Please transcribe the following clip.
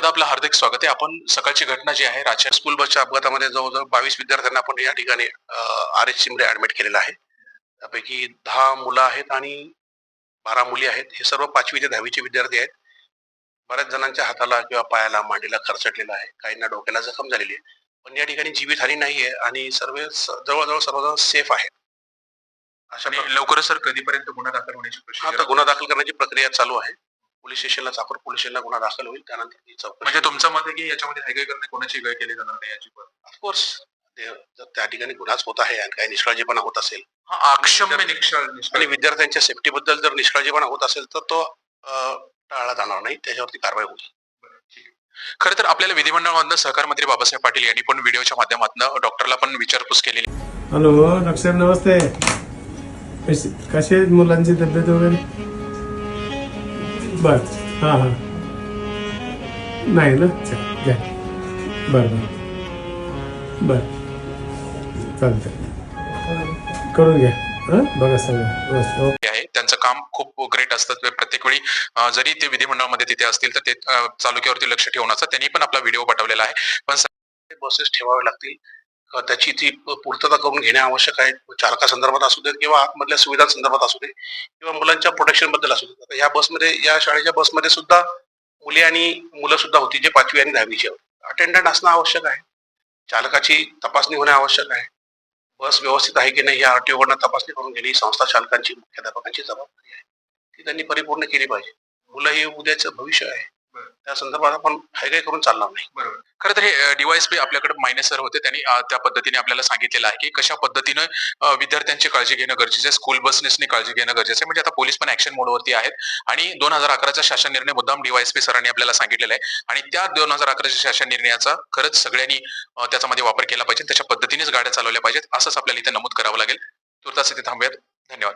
व्हिडिओमध्ये आपलं हार्दिक स्वागत आहे. आपण सकाळची घटना जी आहे राजशेर स्कूल बसच्या अपघातामध्ये जवळजवळ 22 विद्यार्थ्यांना आपण या ठिकाणी RHC मध्ये ऍडमिट केलेलं आहे. त्यापैकी 10 मुलं आहेत आणि 12 मुली आहेत. हे सर्व 5वी ते 10वीचे विद्यार्थी आहेत. बऱ्याच जणांच्या हाताला किंवा पायाला मांडीला खरचटलेला आहे, काहींना डोक्याला जखम झालेली आहे. पण या ठिकाणी जीवितहानी नाहीये आणि जवळजवळ सर्वजण सेफ आहेत. अशा आणि लवकरच सर कधीपर्यंत गुन्हा दाखल होण्याची आता प्रोसिजर गुन्हा दाखल करण्याची प्रक्रिया चालू आहे. पोलीस स्टेशनला चाकूर पोलीस स्टेशनला गुन्हा दाखल होईल, त्यानंतर ती चौकशी. म्हणजे तुमचं मत आहे की याच्यामध्ये हयगय करणे कोणाची गय केली जाणार नाही अजिबात? ऑफकोर्स जर त्या ठिकाणी गुन्हाच होत आहे आणि काही निष्काळजीपणा होत असेल हा अक्षम्य आणि विद्यार्थ्यांच्या सेफ्टीबद्दल जर निष्काळजीपणा होत असेल तर तो टाळला जाणार नाही, त्याच्यावरती कारवाई होईल. खरं तर आपल्याला विधिमंडळामधनं सहकार मंत्री बाबासाहेब पाटील यांनी पण व्हिडिओच्या माध्यमातून डॉक्टरला पण विचारपूस केलेली. हॅलो डॉक्टर साहेब, नमस्ते. कशी आहे मुलांची तब्येत वगैरे? बर, हां हां, नाही ना, घ्या. बरं बरं बरं, चालतंय, करून घ्या. हां, बघा सगळं आहे. त्यांचं काम खूप ग्रेट असतं. प्रत्येक वेळी जरी ते विधिमंडळामध्ये तिथे असतील तर ते तालुक्यावरती लक्ष ठेवून असतं. त्यांनी पण आपला व्हिडिओ पाठवलेला आहे. पण बसेस ठेवावे लागतील, त्याची ती पूर्तता करून घेणे आवश्यक आहे. चालकासंदर्भात असू देत किंवा आतमधल्या सुविधांसंदर्भात असू दे किंवा मुलांच्या प्रोटेक्शन बद्दल असू देत. आता या बसमध्ये, या शाळेच्या बसमध्ये सुद्धा मुली आणि मुलं सुद्धा होती जे 5वी आणि 10वीचे होते. अटेंडंट असणं आवश्यक आहे. चालकाची तपासणी होणे आवश्यक आहे. बस व्यवस्थित आहे की नाही या RTO कडनं तपासणी करून घेणे ही संस्था चालकांची, मुख्याध्यापकांची जबाबदारी आहे. ती त्यांनी परिपूर्ण केली पाहिजे. मुलं हे उद्याचं भविष्य आहे. त्या संदर्भात आपण हायगाय करून चालणार नाही. बरोबर. खरं तर हे DYSP आपल्याकडे मायने सर होते. त्यांनी त्या पद्धतीने आपल्याला सांगितलेलं आहे की कशा पद्धतीनं विद्यार्थ्यांची काळजी घेणं गरजेचं आहे, स्कूल बसनेसनी काळजी घेणं गरजेचं आहे. म्हणजे आता पोलीस पण ऍक्शन मोडवरती आहेत आणि 2011चा शासन निर्णय मुद्दाम DYSP सरांनी आपल्याला सांगितलेला आहे आणि त्या 2011च्या शासन निर्णयाचा खरंच सगळ्यांनी त्याच्यामध्ये वापर केला पाहिजे. त्याच्या पद्धतीनेच गाड्या चालवल्या पाहिजेत, असंच आपल्याला इथे नमूद करावं लागेल. तुर्तास इथे थांबूयात. धन्यवाद.